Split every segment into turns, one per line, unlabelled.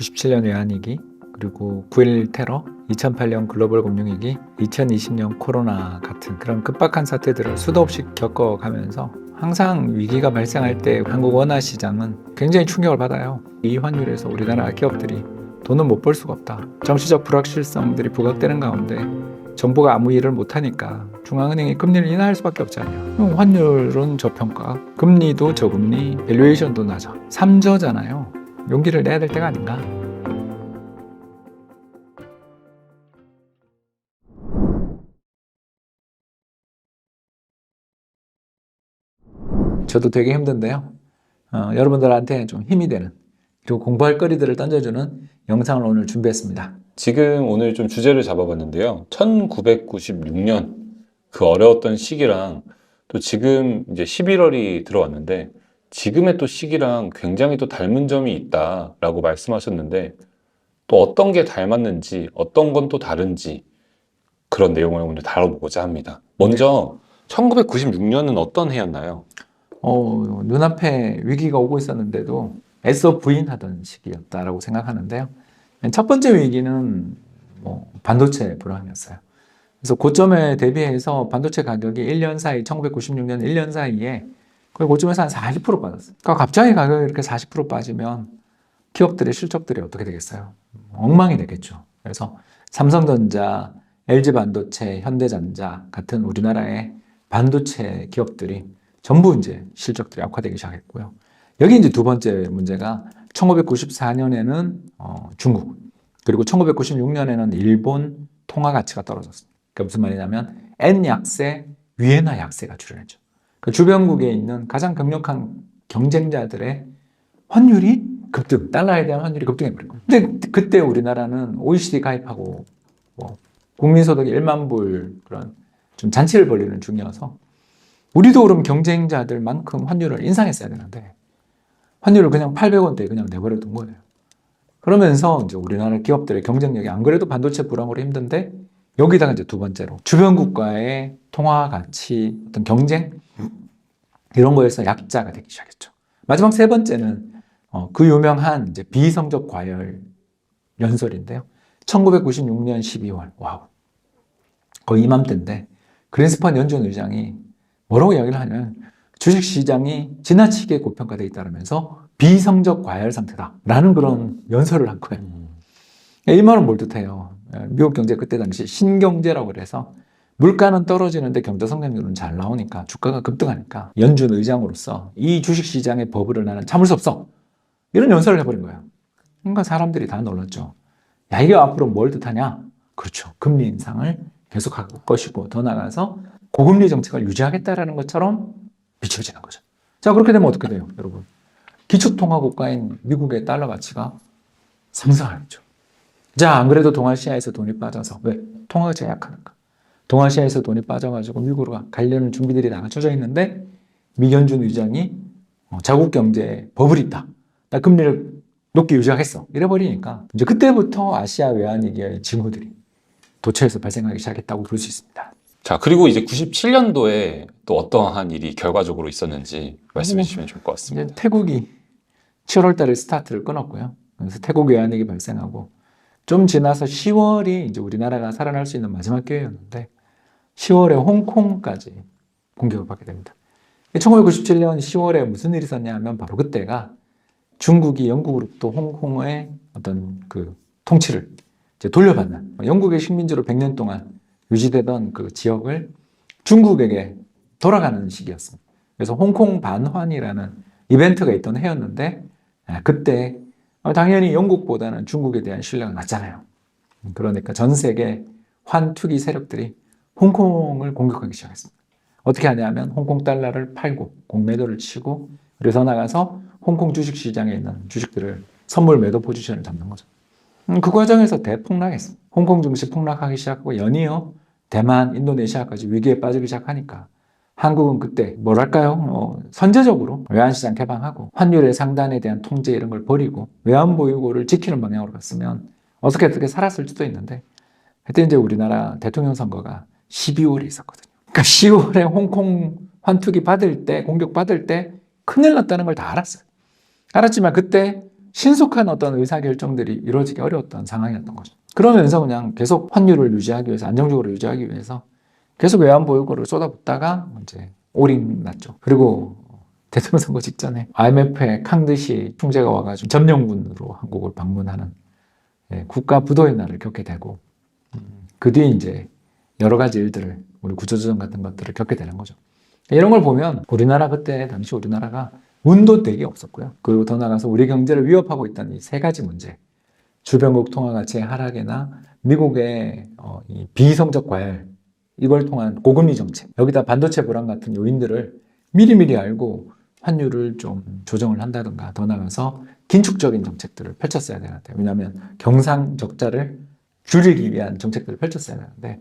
97년 외환위기, 그리고 9.11 테러, 2008년 글로벌 금융위기, 2020년 코로나 같은 그런 급박한 사태들을 수도 없이 겪어가면서 항상 위기가 발생할 때 한국 원화 시장은 굉장히 충격을 받아요. 이 환율에서 우리나라 기업들이 돈은 못 벌 수가 없다. 정치적 불확실성들이 부각되는 가운데 정부가 아무 일을 못하니까 중앙은행이 금리를 인하할 수밖에 없잖아요. 환율은 저평가, 금리도 저금리, 밸류에이션도 낮아. 3저잖아요. 용기를 내야 될 때가 아닌가. 저도 되게 힘든데요. 여러분들한테 좀 힘이 되는, 그리고 공부할 거리들을 던져주는 영상을 오늘 준비했습니다.
지금 오늘 좀 주제를 잡아봤는데요. 1996년 그 어려웠던 시기랑 또 지금 이제 11월이 들어왔는데 지금의 또 시기랑 굉장히 또 닮은 점이 있다라고 말씀하셨는데 또 어떤 게 닮았는지 어떤 건 또 다른지 그런 내용을 오늘 다뤄보고자 합니다. 먼저 1996년은 어떤 해였나요?
눈앞에 위기가 오고 있었는데도 애써 부인하던 시기였다라고 생각하는데요. 첫 번째 위기는 반도체 불황이었어요. 그래서 고점에 대비해서 반도체 가격이 1년 사이, 1996년 1년 사이에 거의 고점에서 한 40% 빠졌어요. 그러니까 갑자기 가격이 이렇게 40% 빠지면 기업들의 실적들이 어떻게 되겠어요? 엉망이 되겠죠. 그래서 삼성전자, LG반도체, 현대전자 같은 우리나라의 반도체 기업들이 전부 이제 실적들이 악화되기 시작했고요. 여기 이제 두 번째 문제가 1994년에는 중국, 그리고 1996년에는 일본 통화 가치가 떨어졌습니다. 그러니까 무슨 말이냐면 N 약세, 위엔화 약세가 출현했죠. 그 주변국에 있는 가장 강력한 경쟁자들의 환율이 급등, 달러에 대한 환율이 급등해버린 거예요. 근데 그때 우리나라는 OECD 가입하고 국민소득이 1만 불 그런 좀 잔치를 벌이는 중이어서 우리도 그럼 경쟁자들만큼 환율을 인상했어야 되는데 환율을 그냥 800원대에 그냥 내버려둔 거예요. 그러면서 이제 우리나라 기업들의 경쟁력이 안 그래도 반도체 불황으로 힘든데 여기다가 이제 두 번째로 주변 국가의 통화 가치, 어떤 경쟁 이런 거에서 약자가 되기 시작했죠. 마지막 세 번째는 그 유명한 이제 비성적 과열 연설인데요. 1996년 12월, 와우, 거의 이맘때인데 그린스판 연준 의장이 뭐라고 이야기를 하냐면 주식시장이 지나치게 고평가되어 있다면서 비성적 과열 상태다라는 그런 연설을 한 거예요. 이 말은 뭘 뜻해요? 미국 경제 그때 당시 신경제라고 그래서 물가는 떨어지는데 경제 성장률은 잘 나오니까 주가가 급등하니까 연준 의장으로서 이 주식시장의 버블을 나는 참을 수 없어. 이런 연설을 해버린 거예요. 그러니까 사람들이 다 놀랐죠. 야, 이게 앞으로 뭘 뜻하냐? 그렇죠. 금리 인상을 계속할 것이고 더 나아가서 고금리 정책을 유지하겠다라는 것처럼 비춰지는 거죠. 자, 그렇게 되면 어떻게 돼요, 여러분? 기초통화국가인 미국의 달러 가치가 상승하겠죠. 자, 안 그래도 동아시아에서 돈이 빠져서 왜? 통화가 제약하니까. 동아시아에서 돈이 빠져가지고 미국으로 가려는 준비들이 다 갖춰져 있는데 미연준 의장이 자국 경제에 버블이 있다. 나 금리를 높게 유지하겠어. 이래버리니까 이제 그때부터 아시아 외환위기의 징후들이 도처에서 발생하기 시작했다고 볼 수 있습니다.
자, 그리고 이제 97년도에 또 어떠한 일이 결과적으로 있었는지 말씀해 주시면 좋을 것 같습니다.
이제 태국이 7월 달에 스타트를 끊었고요. 그래서 태국 외환위기 발생하고 좀 지나서 10월이 이제 우리나라가 살아날 수 있는 마지막 기회였는데 10월에 홍콩까지 공격을 받게 됩니다. 1997년 10월에 무슨 일이 있었냐 하면 바로 그때가 중국이 영국으로부터 홍콩의 어떤 그 통치를 이제 돌려받는, 영국의 식민지로 100년 동안 유지되던 그 지역을 중국에게 돌아가는 시기였습니다. 그래서 홍콩 반환이라는 이벤트가 있던 해였는데 그때 당연히 영국보다는 중국에 대한 신뢰가 낮잖아요. 그러니까 전 세계 환투기 세력들이 홍콩을 공격하기 시작했습니다. 어떻게 하냐면 홍콩 달러를 팔고 공매도를 치고 그래서 나가서 홍콩 주식시장에 있는 주식들을 선물 매도 포지션을 잡는 거죠. 그 과정에서 대폭락했습니다. 홍콩 증시 폭락하기 시작하고 연이어 대만, 인도네시아까지 위기에 빠지기 시작하니까 한국은 그때 뭐랄까요? 선제적으로 외환시장 개방하고 환율의 상단에 대한 통제 이런 걸 버리고 외환보유고를 지키는 방향으로 갔으면 어떻게 살았을 수도 있는데 그때 이제 우리나라 대통령 선거가 12월에 있었거든요. 그러니까 10월에 홍콩 환투기 받을 때, 공격 받을 때 큰일 났다는 걸 다 알았어요. 알았지만 그때 신속한 어떤 의사결정들이 이루어지기 어려웠던 상황이었던 거죠. 그러면서 그냥 계속 환율을 유지하기 위해서, 안정적으로 유지하기 위해서 계속 외환 보유고를 쏟아붓다가 이제 올인 났죠. 그리고 대통령 선거 직전에 IMF의 캉드시 총재가 와가지고 점령군으로 한국을 방문하는 국가 부도의 날을 겪게 되고, 그 뒤에 이제 여러 가지 일들을, 우리 구조조정 같은 것들을 겪게 되는 거죠. 이런 걸 보면 우리나라 그때 당시 우리나라가 운도 되게 없었고요. 그리고 더 나아가서 우리 경제를 위협하고 있던 이 세 가지 문제, 주변국 통화 가치의 하락이나 미국의 이 비성적 과열, 이걸 통한 고금리 정책, 여기다 반도체 불안 같은 요인들을 미리미리 알고 환율을 좀 조정을 한다든가, 더 나아가서 긴축적인 정책들을 펼쳤어야 되는데, 왜냐하면 경상 적자를 줄이기 위한 정책들을 펼쳤어야 되는데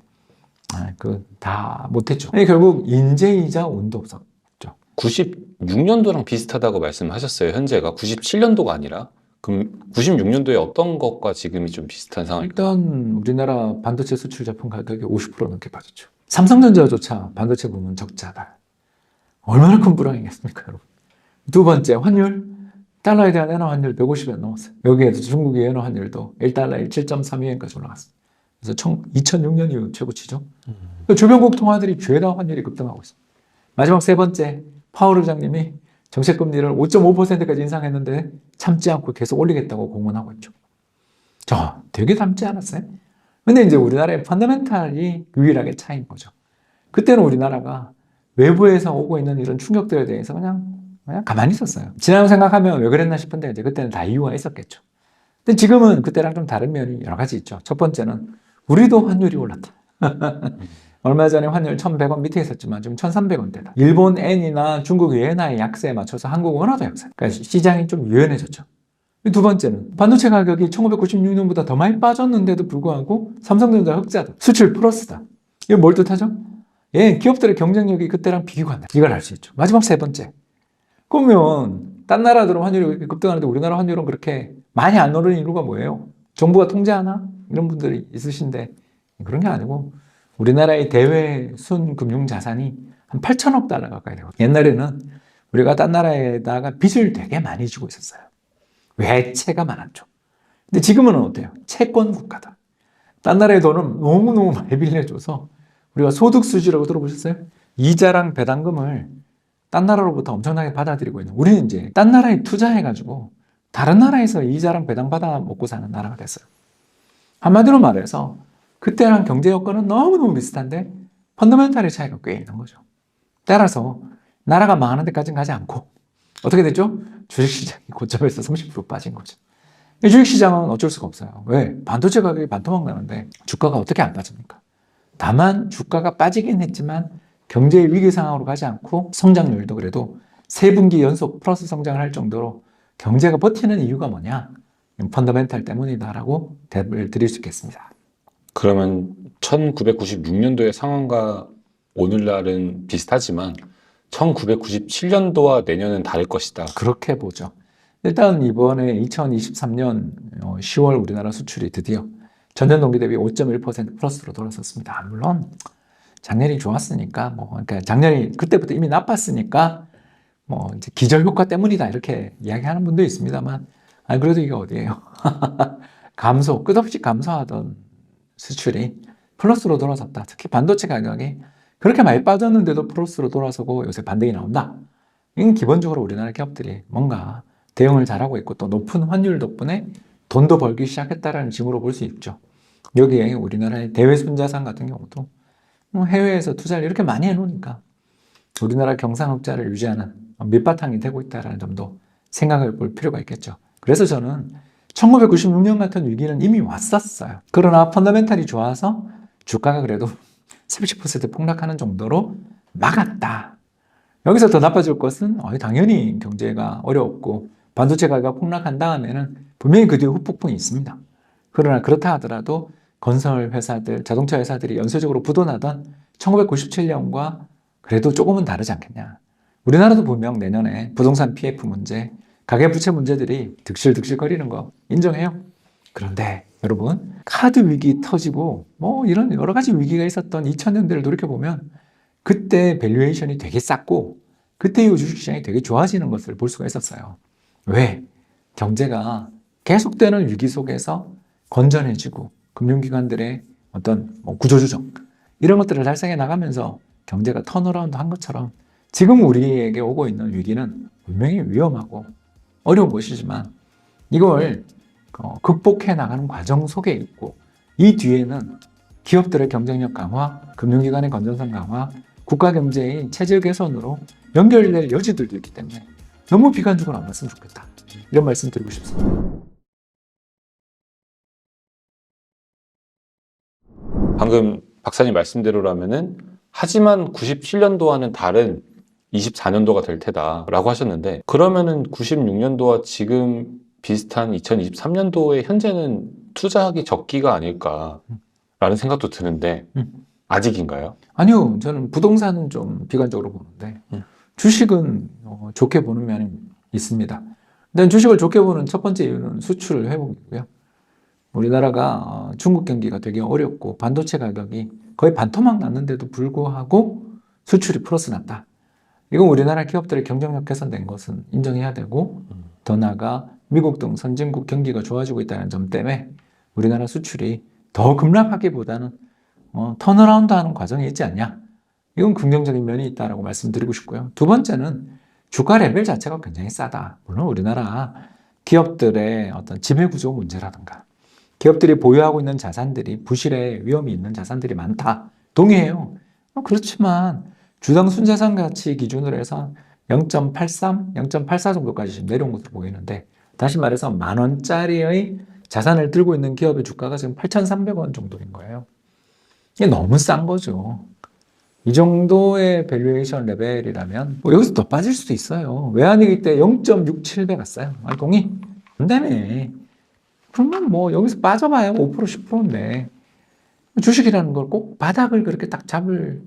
그 다 못했죠. 결국 인재이자 운도 없었죠.
96년도랑 비슷하다고 말씀하셨어요. 현재가 97년도가 아니라. 그럼 96년도에 어떤 것과 지금이 좀 비슷한 상황일까요?
일단 우리나라 반도체 수출 제품 가격이 50% 넘게 빠졌죠. 삼성전자조차 반도체 부문 적자다. 얼마나 큰 불황이겠습니까, 여러분? 두 번째, 환율. 달러에 대한 엔화 환율 150엔 넘었어요. 여기에도 중국의 엔화 환율도 1달러에 7.32엔까지 올라갔어요. 그래서 2006년 이후 최고치죠. 주변국 통화들이 죄다 환율이 급등하고 있어요. 마지막 세 번째, 파월 의장님이 정책금리를 5.5%까지 인상했는데 참지 않고 계속 올리겠다고 공언하고 있죠. 되게 닮지 않았어요? 근데 이제 우리나라의 펀더멘탈이 유일하게 차이인 거죠. 그때는 우리나라가 외부에서 오고 있는 이런 충격들에 대해서 그냥 가만히 있었어요. 지난 생각하면 왜 그랬나 싶은데 이제 그때는 다 이유가 있었겠죠. 근데 지금은 그때랑 좀 다른 면이 여러 가지 있죠. 첫 번째는 우리도 환율이 올랐다. 얼마 전에 환율 1,100원 밑에 있었지만 지금 1,300원대다. 일본 엔이나 중국 위엔화의 약세에 맞춰서 한국 원화도 약세. 그러니까 시장이 좀 유연해졌죠. 두 번째는 반도체 가격이 1996년보다 더 많이 빠졌는데도 불구하고 삼성전자 흑자다. 수출 플러스다. 이건 뭘 뜻하죠? 기업들의 경쟁력이 그때랑 비교가 안 돼. 이걸 알 수 있죠. 마지막 세 번째. 그러면 딴 나라들은 환율이 급등하는데 우리나라 환율은 그렇게 많이 안 오르는 이유가 뭐예요? 정부가 통제하나? 이런 분들이 있으신데 그런 게 아니고 우리나라의 대외 순금융 자산이 한 8천억 달러 가까이 되고, 옛날에는 우리가 딴 나라에다가 빚을 되게 많이 주고 있었어요. 외채가 많았죠. 근데 지금은 어때요? 채권 국가다. 딴 나라의 돈을 너무너무 많이 빌려줘서 우리가 소득 수지라고 들어보셨어요? 이자랑 배당금을 딴 나라로부터 엄청나게 받아들이고 있는, 우리는 이제 딴 나라에 투자해가지고 다른 나라에서 이자랑 배당 받아 먹고 사는 나라가 됐어요. 한마디로 말해서 그때랑 경제 여건은 너무너무 비슷한데 펀더멘탈의 차이가 꽤 있는 거죠. 따라서 나라가 망하는 데까지는 가지 않고 어떻게 됐죠? 주식시장이 고점에서 30% 빠진 거죠. 주식시장은 어쩔 수가 없어요. 왜? 반도체 가격이 반토막 나는데 주가가 어떻게 안 빠집니까? 다만 주가가 빠지긴 했지만 경제의 위기 상황으로 가지 않고 성장률도 그래도 3분기 연속 플러스 성장을 할 정도로 경제가 버티는 이유가 뭐냐? 펀더멘탈 때문이다라고 답을 드릴 수 있겠습니다.
그러면 1996년도의 상황과 오늘날은 비슷하지만 1997년도와 내년은 다를 것이다.
그렇게 보죠. 일단 이번에 2023년 10월 우리나라 수출이 드디어 전년 동기 대비 5.1% 플러스로 돌아섰습니다. 물론 작년이 좋았으니까 그러니까 작년이 그때부터 이미 나빴으니까 이제 기절 효과 때문이다 이렇게 이야기하는 분도 있습니다만, 그래도 이게 어디예요? 끝없이 감소하던 수출이 플러스로 돌아섰다. 특히 반도체 가격이 그렇게 많이 빠졌는데도 플러스로 돌아서고 요새 반등이 나온다. 이건 기본적으로 우리나라 기업들이 뭔가 대응을 잘하고 있고 또 높은 환율 덕분에 돈도 벌기 시작했다라는 징후로 볼 수 있죠. 여기에 우리나라의 대외 순자산 같은 경우도 해외에서 투자를 이렇게 많이 해놓으니까 우리나라 경상흑자를 유지하는 밑바탕이 되고 있다는 점도 생각해 볼 필요가 있겠죠. 그래서 저는 1996년 같은 위기는 이미 왔었어요. 그러나 펀더멘탈이 좋아서 주가가 그래도 30% 폭락하는 정도로 막았다. 여기서 더 나빠질 것은 당연히 경제가 어렵고 반도체 가격이 폭락한 다음에는 분명히 그 뒤에 후폭풍이 있습니다. 그러나 그렇다 하더라도 건설 회사들, 자동차 회사들이 연쇄적으로 부도나던 1997년과 그래도 조금은 다르지 않겠냐. 우리나라도 분명 내년에 부동산 PF 문제, 가계부채 문제들이 득실득실거리는 거 인정해요. 그런데 여러분, 카드 위기 터지고 이런 여러 가지 위기가 있었던 2000년대를 돌이켜보면 그때 밸류에이션이 되게 쌌고 그때 이후 주식시장이 되게 좋아지는 것을 볼 수가 있었어요. 왜? 경제가 계속되는 위기 속에서 건전해지고 금융기관들의 어떤 뭐 구조조정 이런 것들을 달성해 나가면서 경제가 턴어라운드 한 것처럼 지금 우리에게 오고 있는 위기는 분명히 위험하고 어려운 것이지만 이걸 극복해 나가는 과정 속에 있고 이 뒤에는 기업들의 경쟁력 강화, 금융기관의 건전성 강화, 국가 경제의 체질 개선으로 연결될 여지들도 있기 때문에 너무 비관적으로 안 봤으면 좋겠다. 이런 말씀 드리고 싶습니다.
방금 박사님 말씀대로라면은 하지만 97년도와는 다른 24년도가 될 테다라고 하셨는데 그러면은 96년도와 지금 비슷한 2023년도에 현재는 투자하기 적기가 아닐까라는 생각도 드는데 아직인가요?
아니요, 저는 부동산은 좀 비관적으로 보는데 주식은 좋게 보는 면이 있습니다. 근데 주식을 좋게 보는 첫 번째 이유는 수출 회복이고요. 우리나라가 중국 경기가 되게 어렵고 반도체 가격이 거의 반토막 났는데도 불구하고 수출이 플러스 났다. 이건 우리나라 기업들의 경쟁력 개선된 것은 인정해야 되고 더 나아가 미국 등 선진국 경기가 좋아지고 있다는 점 때문에 우리나라 수출이 더 급락하기보다는 턴어라운드 하는 과정이 있지 않냐. 이건 긍정적인 면이 있다고 말씀드리고 싶고요. 두 번째는 주가 레벨 자체가 굉장히 싸다. 물론 우리나라 기업들의 어떤 지배구조 문제라든가 기업들이 보유하고 있는 자산들이 부실의 위험이 있는 자산들이 많다. 동의해요. 그렇지만 주당 순자산 가치 기준으로 해서 0.83, 0.84 정도까지 지금 내려온 것으로 보이는데 다시 말해서 10,000원짜리의 자산을 들고 있는 기업의 주가가 지금 8,300원 정도인 거예요. 이게 너무 싼 거죠. 이 정도의 밸류에이션 레벨이라면 여기서 더 빠질 수도 있어요. 외환위기 때 0.67배 갔어요. 알콩이 안 되네. 그러면 여기서 빠져봐야 5% 10%인데 주식이라는 걸 꼭 바닥을 그렇게 딱 잡을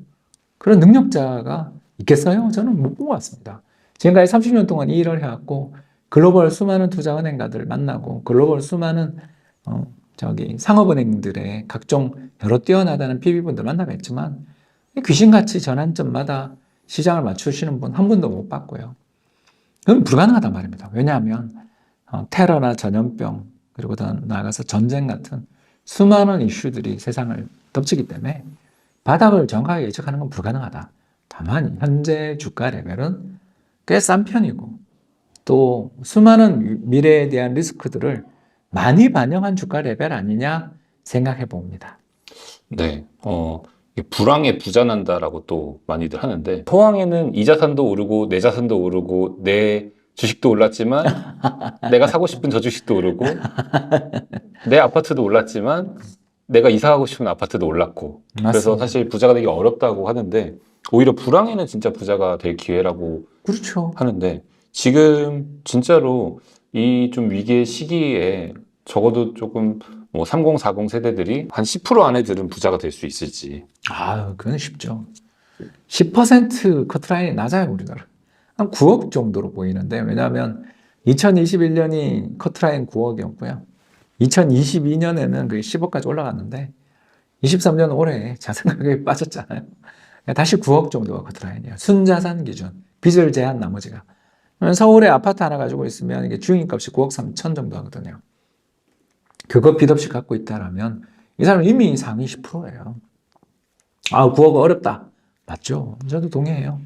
그런 능력자가 있겠어요? 저는 못 본 것 같습니다. 지금까지 30년 동안 이 일을 해왔고 글로벌 수많은 투자은행가들 만나고 글로벌 수많은 상업은행들의 각종 여러 뛰어나다는 PB분들 만나뵀지만 귀신같이 전환점마다 시장을 맞추시는 분 한 분도 못 봤고요. 그건 불가능하단 말입니다. 왜냐하면 테러나 전염병 그리고 더 나아가서 전쟁 같은 수많은 이슈들이 세상을 덮치기 때문에 바닥을 정확하게 예측하는 건 불가능하다. 다만 현재 주가 레벨은 꽤 싼 편이고 또 수많은 미래에 대한 리스크들을 많이 반영한 주가 레벨 아니냐 생각해 봅니다.
네, 불황에 부자난다라고 또 많이들 하는데 토황에는 이 자산도 오르고 내 자산도 오르고 내 주식도 올랐지만 내가 사고 싶은 저 주식도 오르고 내 아파트도 올랐지만 내가 이사 가고 싶은 아파트도 올랐고 그래서
맞습니다.
사실 부자가 되기 어렵다고 하는데 오히려 불황에는 진짜 부자가 될 기회라고
그렇죠.
하는데 지금 진짜로 이 좀 위기의 시기에 적어도 조금 30, 40 세대들이 한 10% 안에들은 부자가 될 수 있을지.
그건 쉽죠. 10% 커트라인이 낮아요, 우리나라. 한 9억 정도로 보이는데, 왜냐하면 2021년이 커트라인 9억이었고요. 2022년에는 그게 10억까지 올라갔는데, 23년 올해 자산 가격이 빠졌잖아요. 다시 9억 정도가 커트라인이에요. 순자산 기준. 빚을 제한 나머지가. 서울에 아파트 하나 가지고 있으면 이게 주인값이 9억 3천 정도 하거든요. 그거 빚 없이 갖고 있다라면 이 사람은 이미 상위 10%예요. 9억 어렵다. 맞죠? 저도 동의해요.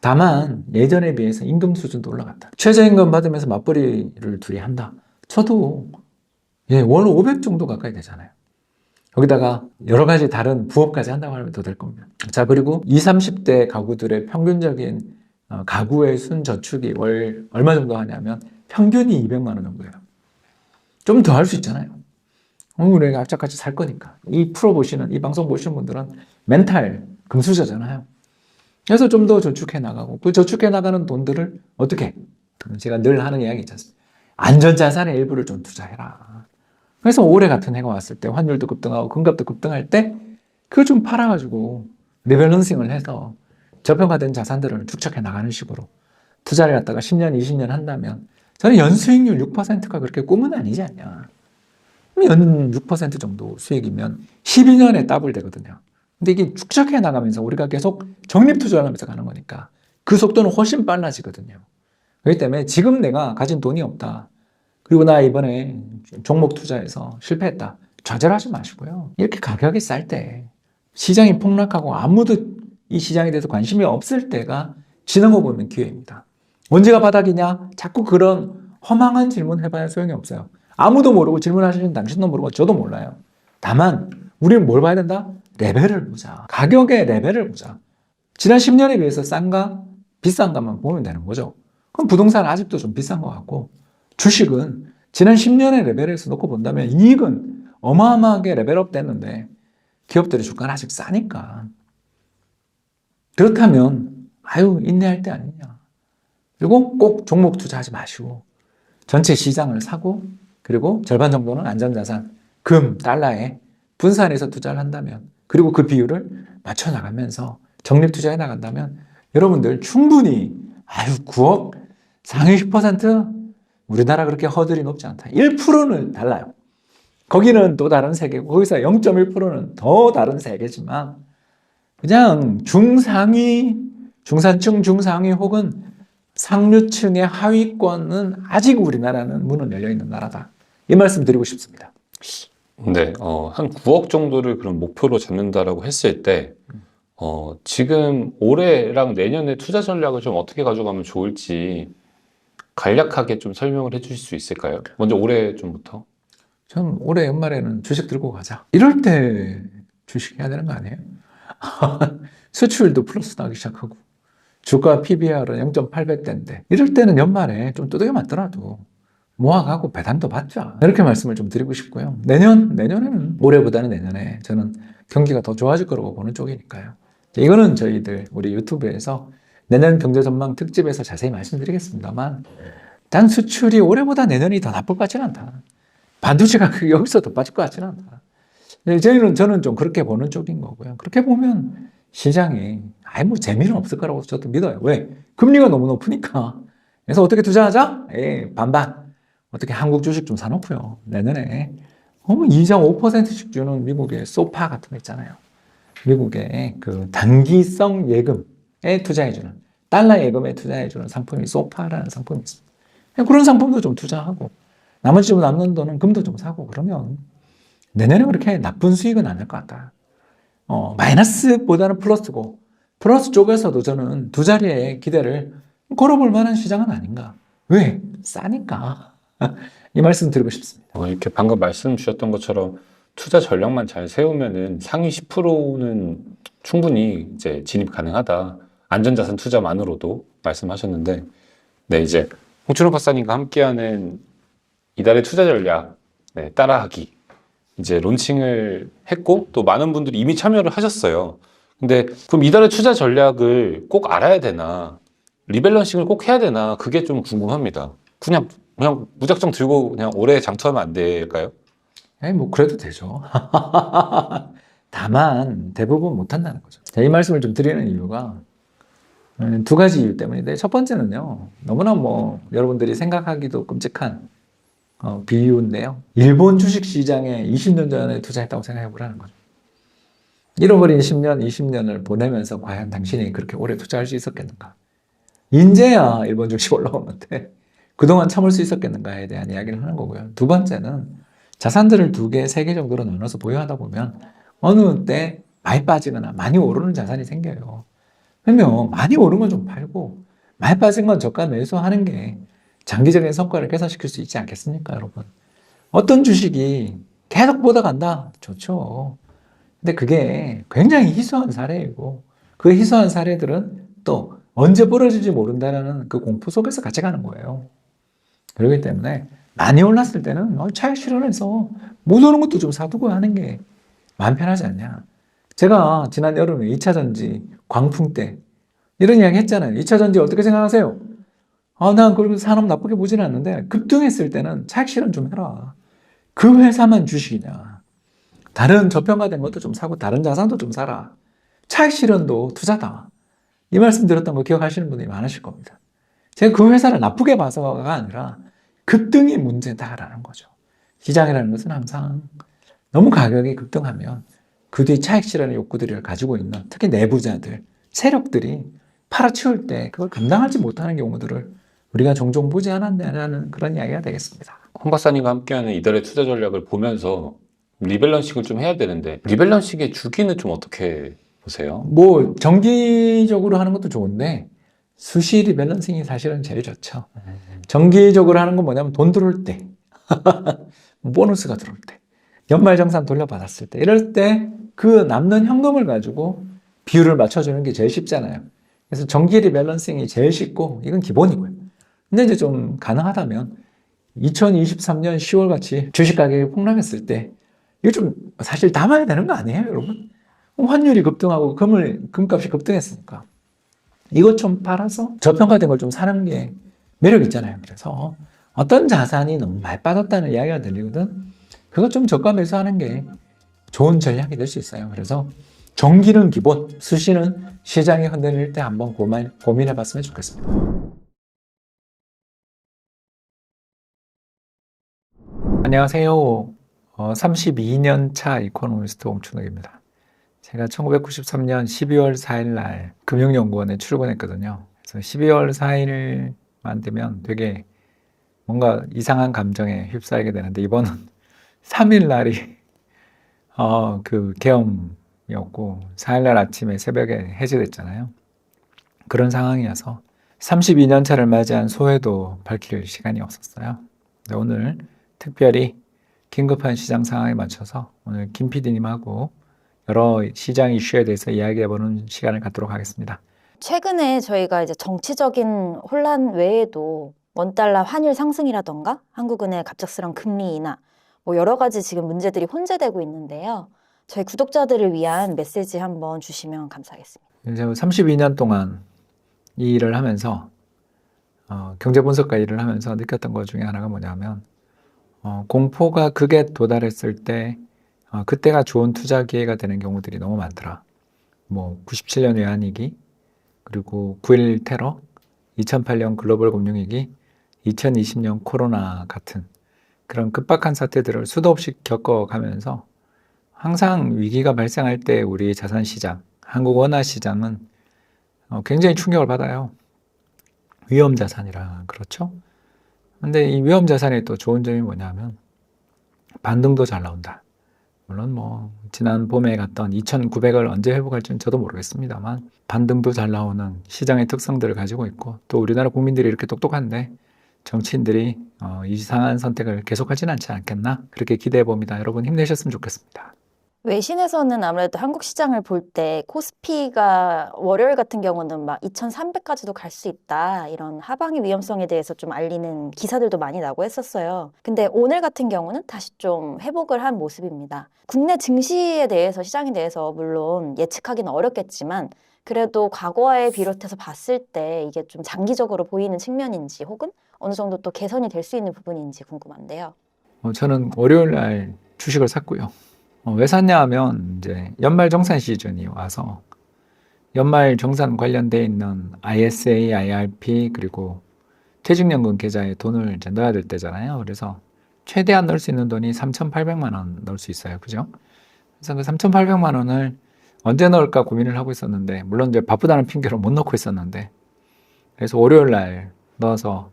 다만 예전에 비해서 임금 수준도 올라갔다. 최저임금 받으면서 맞벌이를 둘이 한다. 저도 월 500 정도 가까이 되잖아요. 여기다가 여러 가지 다른 부업까지 한다고 하면 더 될 겁니다. 자, 그리고 20, 30대 가구들의 평균적인 가구의 순저축이 월 얼마 정도 하냐면 평균이 200만 원 정도예요. 좀 더 할 수 있잖아요. 우리가 악착같이 살 거니까. 이 방송 보시는 분들은 멘탈 금수저잖아요. 그래서 좀 더 저축해 나가고, 그 저축해 나가는 돈들을 어떻게? 제가 늘 하는 이야기 있지 않습니까? 안전자산의 일부를 좀 투자해라. 그래서 올해 같은 해가 왔을 때, 환율도 급등하고, 금값도 급등할 때, 그걸 좀 팔아가지고, 리밸런싱을 해서 저평가된 자산들을 축적해 나가는 식으로 투자를 갖다가 10년, 20년 한다면, 저는 연수익률 6%가 그렇게 꿈은 아니지 않냐. 연 6% 정도 수익이면 12년에 더블 되거든요. 근데 이게 축적해 나가면서 우리가 계속 적립 투자를 하면서 가는 거니까 그 속도는 훨씬 빨라지거든요. 그렇기 때문에 지금 내가 가진 돈이 없다. 그리고 나 이번에 종목 투자해서 실패했다. 좌절하지 마시고요. 이렇게 가격이 쌀 때, 시장이 폭락하고 아무도 이 시장에 대해서 관심이 없을 때가 지는 거 보면 기회입니다. 언제가 바닥이냐? 자꾸 그런 허망한 질문 해봐야 소용이 없어요. 아무도 모르고 질문하시는 당신도 모르고 저도 몰라요. 다만 우리는 뭘 봐야 된다? 레벨을 보자. 가격의 레벨을 보자. 지난 10년에 비해서 싼가? 비싼가만 보면 되는 거죠. 그럼 부동산은 아직도 좀 비싼 것 같고 주식은 지난 10년의 레벨에서 놓고 본다면 이익은 어마어마하게 레벨업 됐는데 기업들의 주가는 아직 싸니까. 그렇다면 아유 인내할 때 아니냐. 그리고 꼭 종목 투자하지 마시고 전체 시장을 사고 그리고 절반 정도는 안전자산, 금, 달러에 분산해서 투자를 한다면 그리고 그 비율을 맞춰 나가면서 적립 투자해 나간다면 여러분들 충분히 아유 9억 상위 10% 우리나라 그렇게 허들이 높지 않다. 1%는 달라요. 거기는 또 다른 세계고 거기서 0.1%는 더 다른 세계지만 그냥 중상위, 중산층 중상위 혹은 상류층의 하위권은 아직 우리나라는 문은 열려있는 나라다. 이 말씀 드리고 싶습니다.
네, 한 9억 정도를 그럼 목표로 잡는다라고 했을 때, 지금 올해랑 내년에 투자 전략을 좀 어떻게 가져가면 좋을지 간략하게 좀 설명을 해주실 수 있을까요? 먼저 올해 좀부터.
전 올해 연말에는 주식 들고 가자. 이럴 때 주식 해야 되는 거 아니에요? 수출도 플러스 나기 시작하고 주가 PBR은 0.8배대인데 이럴 때는 연말에 좀 두들겨 맞더라도 모아가고 배당도 받자. 이렇게 말씀을 좀 드리고 싶고요. 내년에는 올해보다는 내년에 저는 경기가 더 좋아질 거라고 보는 쪽이니까요. 이거는 저희들 우리 유튜브에서 내년 경제 전망 특집에서 자세히 말씀드리겠습니다만 단 수출이 올해보다 내년이 더 나쁠 것 같지는 않다. 반도체 가격이 여기서 더 빠질 것 같지는 않다. 저는 좀 그렇게 보는 쪽인 거고요. 그렇게 보면 시장이 아예 뭐 재미는 없을 거라고 저도 믿어요. 왜? 금리가 너무 높으니까. 그래서 어떻게 투자하자? 반반. 어떻게 한국 주식 좀 사놓고요. 내년에 이자 5%씩 주는 미국의 소파 같은 거 있잖아요. 미국의 그 단기성 예금에 투자해주는 달러 예금에 투자해주는 상품이 소파라는 상품이 있습니다. 그런 상품도 좀 투자하고 나머지 좀 남는 돈은 금도 좀 사고 그러면 내년에 그렇게 나쁜 수익은 안 날 것 같다. 마이너스보다는 플러스고 플러스 쪽에서도 저는 두 자리의 기대를 걸어볼 만한 시장은 아닌가. 왜? 싸니까. 이 말씀 드리고 싶습니다.
이렇게 방금 말씀 주셨던 것처럼 투자 전략만 잘 세우면은 상위 10%는 충분히 이제 진입 가능하다. 안전자산 투자만으로도 말씀하셨는데, 네, 이제 홍춘호 박사님과 함께하는 이달의 투자 전략, 네, 따라하기. 이제 론칭을 했고, 또 많은 분들이 이미 참여를 하셨어요. 근데 그럼 이달의 투자 전략을 꼭 알아야 되나? 리밸런싱을 꼭 해야 되나? 그게 좀 궁금합니다. 그냥 무작정 들고 그냥 올해 장투하면 안 될까요?
뭐 그래도 되죠. 다만 대부분 못한다는 거죠. 이 말씀을 좀 드리는 이유가 두 가지 이유 때문인데 첫 번째는요. 너무나 여러분들이 생각하기도 끔찍한 비유인데요. 일본 주식시장에 20년 전에 투자했다고 생각해 보라는 거죠. 잃어버린 10년, 20년을 보내면서 과연 당신이 그렇게 오래 투자할 수 있었겠는가? 인제야 일본 주식 올라오는데 그동안 참을 수 있었겠는가에 대한 이야기를 하는 거고요. 두 번째는 자산들을 2개, 3개 정도로 나눠서 보유하다 보면 어느 때 많이 빠지거나 많이 오르는 자산이 생겨요. 그러면 많이 오른 건 좀 팔고 많이 빠진 건 저가 매수하는 게 장기적인 성과를 개선시킬 수 있지 않겠습니까, 여러분? 어떤 주식이 계속 보다 간다? 좋죠. 근데 그게 굉장히 희소한 사례이고 그 희소한 사례들은 또 언제 벌어질지 모른다는 그 공포 속에서 같이 가는 거예요. 그렇기 때문에 많이 올랐을 때는 차익 실현해서 못 오는 것도 좀 사두고 하는 게 마음 편하지 않냐. 제가 지난 여름에 2차전지 광풍 때 이런 이야기 했잖아요. 2차전지 어떻게 생각하세요? 난 그렇게 산업 나쁘게 보지는 않는데 급등했을 때는 차익 실현 좀 해라. 그 회사만 주식이냐. 다른 저평가된 것도 좀 사고 다른 자산도 좀 사라. 차익 실현도 투자다. 이 말씀 드렸던 거 기억하시는 분들이 많으실 겁니다. 제가 그 회사를 나쁘게 봐서가 아니라 급등이 문제다라는 거죠. 시장이라는 것은 항상 너무 가격이 급등하면 그 뒤에 차익 실현의 욕구들을 가지고 있는 특히 내부자들, 세력들이 팔아치울 때 그걸 감당하지 못하는 경우들을 우리가 종종 보지 않았냐는 그런 이야기가 되겠습니다.
홍 박사님과 함께하는 이달의 투자 전략을 보면서 리밸런싱을 좀 해야 되는데 리밸런싱의 주기는 좀 어떻게 보세요?
뭐 정기적으로 하는 것도 좋은데 수시 리밸런싱이 사실은 제일 좋죠. 정기적으로 하는 건 뭐냐면 돈 들어올 때, 보너스가 들어올 때, 연말정산 돌려받았을 때, 이럴 때 그 남는 현금을 가지고 비율을 맞춰주는 게 제일 쉽잖아요. 그래서 정기 리밸런싱이 제일 쉽고 이건 기본이고요. 근데 이제 좀 가능하다면 2023년 10월 같이 주식 가격이 폭락했을 때 이거 좀 사실 담아야 되는 거 아니에요, 여러분? 환율이 급등하고 금값이 급등했으니까 이것 좀 팔아서 저평가된 걸 좀 사는 게 매력 있잖아요. 그래서 어떤 자산이 너무 많이 빠졌다는 이야기가 들리거든. 그것 좀 저가 매수하는 게 좋은 전략이 될 수 있어요. 그래서 정기는 기본, 수시는 시장이 흔들릴 때 한번 고민해 봤으면 좋겠습니다. 안녕하세요. 32년 차 이코노미스트 옴춘욱입니다. 제가 1993년 12월 4일 날 금융연구원에 출근했거든요. 그래서 12월 4일만 되면 되게 뭔가 이상한 감정에 휩싸이게 되는데 이번은 3일 날이 그 계엄이었고 4일 날 아침에 새벽에 해제됐잖아요. 그런 상황이어서 32년 차를 맞이한 소회도 밝힐 시간이 없었어요. 오늘 특별히 긴급한 시장 상황에 맞춰서 오늘 김 PD님하고 여러 시장 이슈에 대해서 이야기해보는 시간을 갖도록 하겠습니다.
최근에 저희가 이제 정치적인 혼란 외에도 원달러 환율 상승이라던가 한국은행의 갑작스런 금리 인하 뭐 여러 가지 지금 문제들이 혼재되고 있는데요. 저희 구독자들을 위한 메시지 한번 주시면 감사하겠습니다.
제가 32년 동안 이 일을 하면서 경제 분석가 일을 하면서 느꼈던 것 중에 하나가 뭐냐면 공포가 극에 도달했을 때 그때가 좋은 투자 기회가 되는 경우들이 너무 많더라. 뭐 97년 외환위기, 그리고 9.11 테러, 2008년 글로벌 금융위기, 2020년 코로나 같은 그런 급박한 사태들을 수도 없이 겪어가면서 항상 위기가 발생할 때 우리 자산시장, 한국 원화 시장은 굉장히 충격을 받아요. 위험자산이라 그렇죠? 근데 이 위험자산의 또 좋은 점이 뭐냐면 반등도 잘 나온다. 물론 뭐 지난 봄에 갔던 2,900을 언제 회복할지는 저도 모르겠습니다만 반등도 잘 나오는 시장의 특성들을 가지고 있고 또 우리나라 국민들이 이렇게 똑똑한데 정치인들이 이상한 선택을 계속하지는 않지 않겠나 그렇게 기대해 봅니다. 여러분 힘내셨으면 좋겠습니다.
외신에서는 아무래도 한국 시장을 볼 때 코스피가 월요일 같은 경우는 막 2,300까지도 갈 수 있다 이런 하방의 위험성에 대해서 좀 알리는 기사들도 많이 나고 했었어요. 근데 오늘 같은 경우는 다시 좀 회복을 한 모습입니다. 국내 증시에 대해서 시장에 대해서 물론 예측하기는 어렵겠지만 그래도 과거에 비롯해서 봤을 때 이게 좀 장기적으로 보이는 측면인지 혹은 어느 정도 또 개선이 될 수 있는 부분인지 궁금한데요.
저는 월요일 날 주식을 샀고요. 왜 샀냐 하면 이제 연말 정산 시즌이 와서 연말 정산 관련돼 있는 ISA, IRP 그리고 퇴직연금 계좌에 돈을 이제 넣어야 될 때잖아요. 그래서 최대한 넣을 수 있는 돈이 3,800만 원 넣을 수 있어요. 그죠? 그래서 그 3,800만 원을 언제 넣을까 고민을 하고 있었는데 물론 이제 바쁘다는 핑계로 못 넣고 있었는데 그래서 월요일 날 넣어서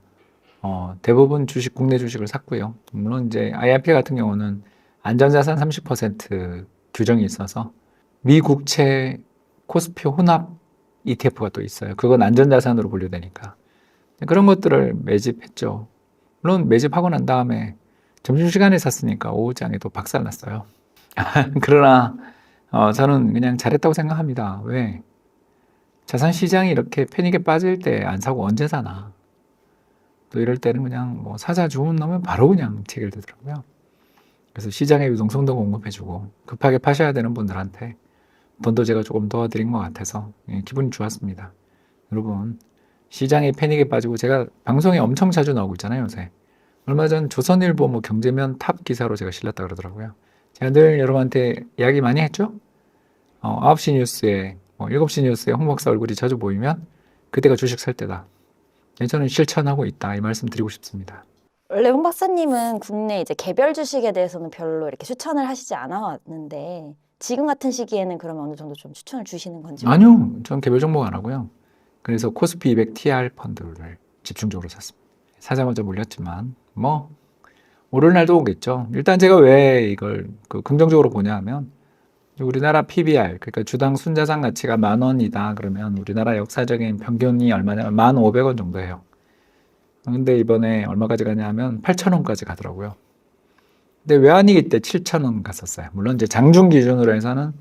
대부분 국내 주식을 샀고요. 물론 이제 IRP 같은 경우는 안전자산 30% 규정이 있어서 미국채 코스피 혼합 ETF가 또 있어요. 그건 안전자산으로 분류되니까. 그런 것들을 매집했죠. 물론 매집하고 난 다음에 점심시간에 샀으니까 오후장에도 박살났어요. 그러나 저는 그냥 잘했다고 생각합니다. 왜? 자산시장이 이렇게 패닉에 빠질 때 안 사고 언제 사나. 또 이럴 때는 그냥 뭐 사자 주문 넣으면 바로 그냥 체결되더라고요. 그래서 시장의 유동성도 공급해주고 급하게 파셔야 되는 분들한테 돈도 제가 조금 도와드린 것 같아서 기분이 좋았습니다. 여러분 시장의 패닉에 빠지고 제가 방송에 엄청 자주 나오고 있잖아요 요새. 얼마 전 조선일보 뭐 경제면 탑 기사로 제가 실렸다 그러더라고요. 제가 늘 여러분한테 이야기 많이 했죠. 9시 뉴스에 7시 뉴스에 홍 박사 얼굴이 자주 보이면 그때가 주식 살 때다. 저는 실천하고 있다 이 말씀 드리고 싶습니다.
원래 홍 박사님은 국내 이제 개별 주식에 대해서는 별로 이렇게 추천을 하시지 않아 왔는데 지금 같은 시기에는 그러면 어느 정도 좀 추천을 주시는 건지?
아니요, 전 개별 종목 안 하고요. 그래서 코스피 200 TR 펀드를 집중적으로 샀습니다. 사자마자 물렸지만 뭐 오를 날도 오겠죠. 일단 제가 왜 이걸 긍정적으로 보냐 하면 우리나라 PBR, 그러니까 주당 순자산 가치가 10,000원이다. 그러면 우리나라 역사적인 평균이 얼마냐면 1,500원 정도예요. 근데 이번에 얼마까지 가냐 하면 8,000원까지 가더라고요. 근데 외환위기 때 7,000원 갔었어요. 물론 이제 장중 기준으로 해서는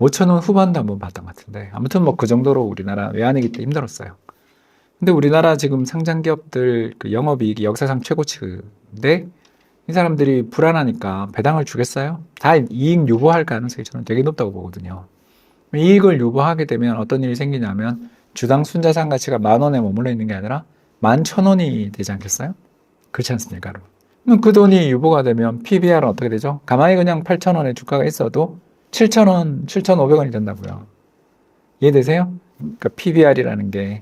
5,000원 후반도 한번 봤던 것 같은데 아무튼 뭐 그 정도로 우리나라 외환위기 때 힘들었어요. 근데 우리나라 지금 상장 기업들 그 영업이익이 역사상 최고치인데 이 사람들이 불안하니까 배당을 주겠어요? 다 이익 유보할 가능성이 저는 되게 높다고 보거든요. 이익을 유보하게 되면 어떤 일이 생기냐면 주당 순자산 가치가 10,000원에 머물러 있는 게 아니라 11,000원이 되지 않겠어요? 그렇지 않습니까, 여러분? 그럼 그 돈이 유보가 되면 PBR은 어떻게 되죠? 가만히 그냥 8,000원에 주가가 있어도 7,000원, 7,500원이 된다고요. 이해되세요? 그러니까 PBR이라는 게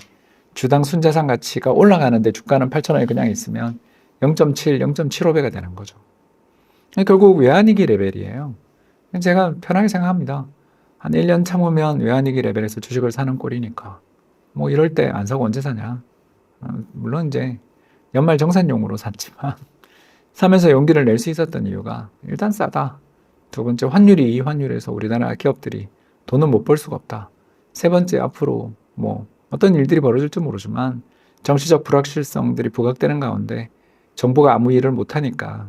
주당 순자산 가치가 올라가는데 주가는 8,000원이 그냥 있으면 0.7, 0.75배가 되는 거죠. 결국 외환위기 레벨이에요. 제가 편하게 생각합니다. 한 1년 참으면 외환위기 레벨에서 주식을 사는 꼴이니까. 뭐 이럴 때 안 사고 언제 사냐. 물론 이제 연말 정산용으로 샀지만 사면서 용기를 낼 수 있었던 이유가 일단 싸다. 두 번째 환율이 이 환율에서 우리나라 기업들이 돈은 못 벌 수가 없다. 세 번째 앞으로 뭐 어떤 일들이 벌어질지 모르지만 정치적 불확실성들이 부각되는 가운데 정부가 아무 일을 못하니까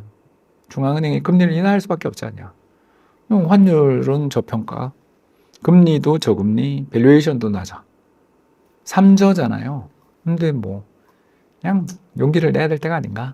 중앙은행이 금리를 인하할 수밖에 없지 않냐. 환율은 저평가, 금리도 저금리, 밸류에이션도 낮아. 3저잖아요. 근데 뭐 그냥 용기를 내야 될 때가 아닌가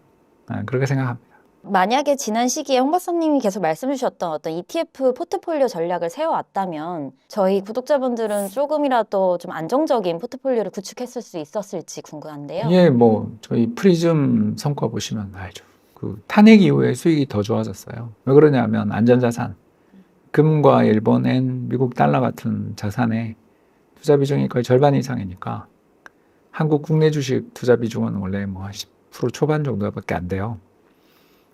그렇게 생각합니다.
만약에 지난 시기에 홍 박사님이 계속 말씀 주셨던 어떤 ETF 포트폴리오 전략을 세워왔다면 저희 구독자분들은 조금이라도 좀 안정적인 포트폴리오를 구축했을 수 있었을지 궁금한데요.
예, 뭐 저희 프리즘 성과 보시면 알죠. 그 탄핵 이후에 수익이 더 좋아졌어요. 왜 그러냐면 안전자산, 금과 일본엔, 미국 달러 같은 자산에 투자 비중이 거의 절반 이상이니까 한국 국내 주식 투자 비중은 원래 뭐 10% 초반 정도밖에 안 돼요.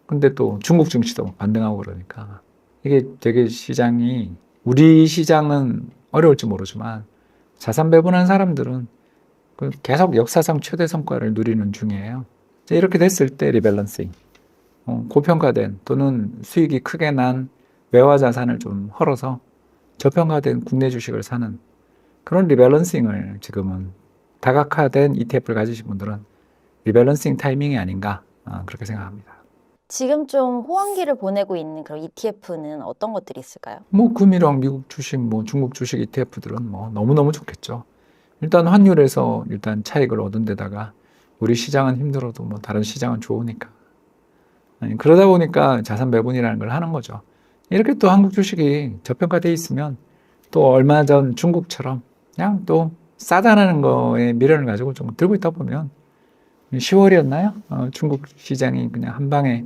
근데 또 중국 증시도 반등하고 그러니까 이게 되게 시장이 우리 시장은 어려울지 모르지만 자산 배분한 사람들은 계속 역사상 최대 성과를 누리는 중이에요. 이렇게 됐을 때 리밸런싱, 고평가된 또는 수익이 크게 난 외화 자산을 좀 헐어서 저평가된 국내 주식을 사는 그런 리밸런싱을 지금은 다각화된 ETF를 가지신 분들은 리밸런싱 타이밍이 아닌가 그렇게 생각합니다.
지금 좀 호황기를 보내고 있는 그런 ETF는 어떤 것들이 있을까요?
뭐 금이랑 미국 주식, 뭐 중국 주식 ETF들은 뭐 너무너무 좋겠죠. 일단 환율에서 일단 차익을 얻은 데다가 우리 시장은 힘들어도 뭐 다른 시장은 좋으니까. 그러다 보니까 자산 배분이라는 걸 하는 거죠. 이렇게 또 한국 주식이 저평가돼 있으면 또 얼마 전 중국처럼 그냥 또 싸다라는 거에 미련을 가지고 좀 들고 있다 보면 10월이었나요? 중국 시장이 그냥 한 방에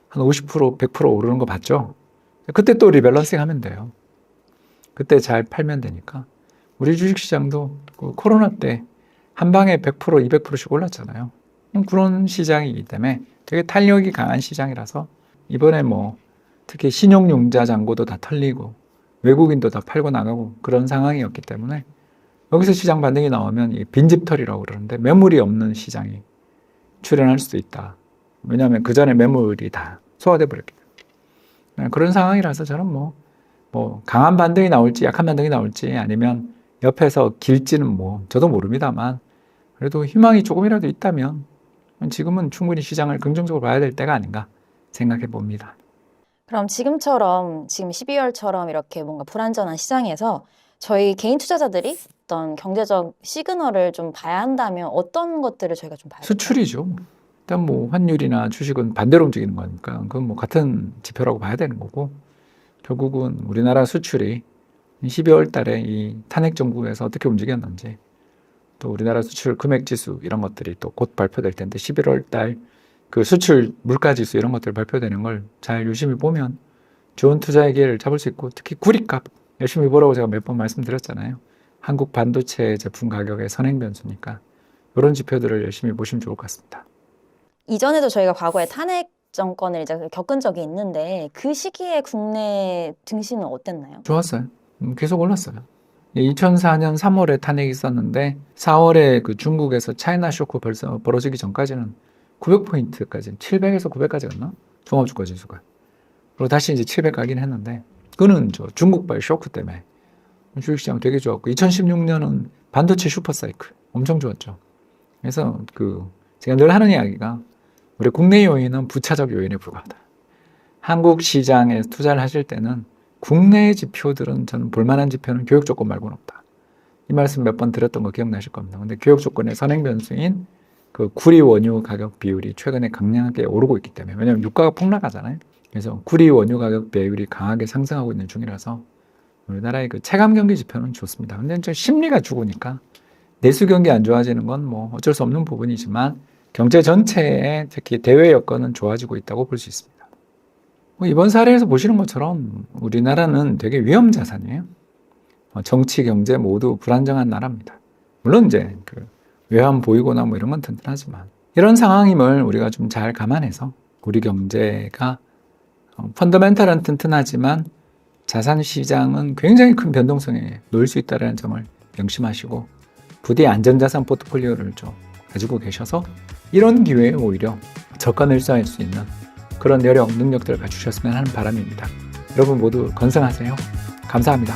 한 50%, 100% 오르는 거 봤죠? 그때 또 리밸런싱 하면 돼요. 그때 잘 팔면 되니까. 우리 주식시장도 그 코로나 때 한 방에 100%, 200%씩 올랐잖아요. 그런 시장이기 때문에 되게 탄력이 강한 시장이라서 이번에 뭐 특히 신용융자 잔고도 다 털리고 외국인도 다 팔고 나가고 그런 상황이었기 때문에 여기서 시장 반등이 나오면 이 빈집털이라고 그러는데 매물이 없는 시장이 출현할 수도 있다. 왜냐하면 그 전에 매물이 다 소화돼 버렸기 때문에. 그런 상황이라서 저는 뭐 강한 반등이 나올지 약한 반등이 나올지 아니면 옆에서 길지는 뭐 저도 모릅니다만 그래도 희망이 조금이라도 있다면 지금은 충분히 시장을 긍정적으로 봐야 될 때가 아닌가 생각해 봅니다.
그럼 지금처럼 지금 12월처럼 이렇게 뭔가 불안전한 시장에서 저희 개인 투자자들이 어떤 경제적 시그널을 좀 봐야 한다면 어떤 것들을 저희가 좀 봐야 될까요?
수출이죠. 일단 뭐 환율이나 주식은 반대로 움직이는 거니까 그건 뭐 같은 지표라고 봐야 되는 거고 결국은 우리나라 수출이 12월 달에 이 탄핵 정부에서 어떻게 움직였는지 또 우리나라 수출 금액 지수 이런 것들이 또 곧 발표될 텐데 11월 달 그 수출 물가 지수 이런 것들 발표되는 걸 잘 유심히 보면 좋은 투자의 기회를 잡을 수 있고 특히 구리값 열심히 보라고 제가 몇 번 말씀드렸잖아요. 한국 반도체 제품 가격의 선행 변수니까 이런 지표들을 열심히 보시면 좋을 것 같습니다.
이전에도 저희가 과거에 탄핵 정권을 이제 겪은 적이 있는데 그 시기에 국내 증시는 어땠나요?
좋았어요. 계속 올랐어요. 2004년 3월에 탄핵이 있었는데 4월에 그 중국에서 차이나 쇼크 벌써 벌어지기 전까지는 900포인트까지 700에서 900까지 갔나? 종합주가지수가. 그리고 다시 이제 700 가긴 했는데, 그거는 저 중국발 쇼크 때문에 주식시장 되게 좋았고, 2016년은 반도체 슈퍼사이클 엄청 좋았죠. 그래서 제가 늘 하는 이야기가, 우리 국내 요인은 부차적 요인에 불과하다. 한국 시장에 투자를 하실 때는 국내 지표들은 저는 볼만한 지표는 교육 조건 말고는 없다. 이 말씀 몇 번 드렸던 거 기억나실 겁니다. 근데 교육 조건의 선행 변수인 구리 원유 가격 비율이 최근에 강력하게 오르고 있기 때문에, 왜냐하면 유가가 폭락하잖아요. 그래서 구리 원유 가격 비율이 강하게 상승하고 있는 중이라서 우리나라의 체감 경기 지표는 좋습니다. 근데 좀 심리가 죽으니까 내수 경기 안 좋아지는 건 뭐 어쩔 수 없는 부분이지만 경제 전체에 특히 대외 여건은 좋아지고 있다고 볼 수 있습니다. 이번 사례에서 보시는 것처럼 우리나라는 되게 위험 자산이에요. 정치, 경제 모두 불안정한 나라입니다. 물론 이제 외환 보이거나 뭐 이런 건 튼튼하지만, 이런 상황임을 우리가 좀 잘 감안해서 우리 경제가 펀더멘탈은 튼튼하지만 자산 시장은 굉장히 큰 변동성에 놓일 수 있다는 점을 명심하시고 부디 안전자산 포트폴리오를 좀 가지고 계셔서 이런 기회에 오히려 저가 일수할 수 있는 그런 여력, 능력들을 갖추셨으면 하는 바람입니다. 여러분 모두 건승하세요. 감사합니다.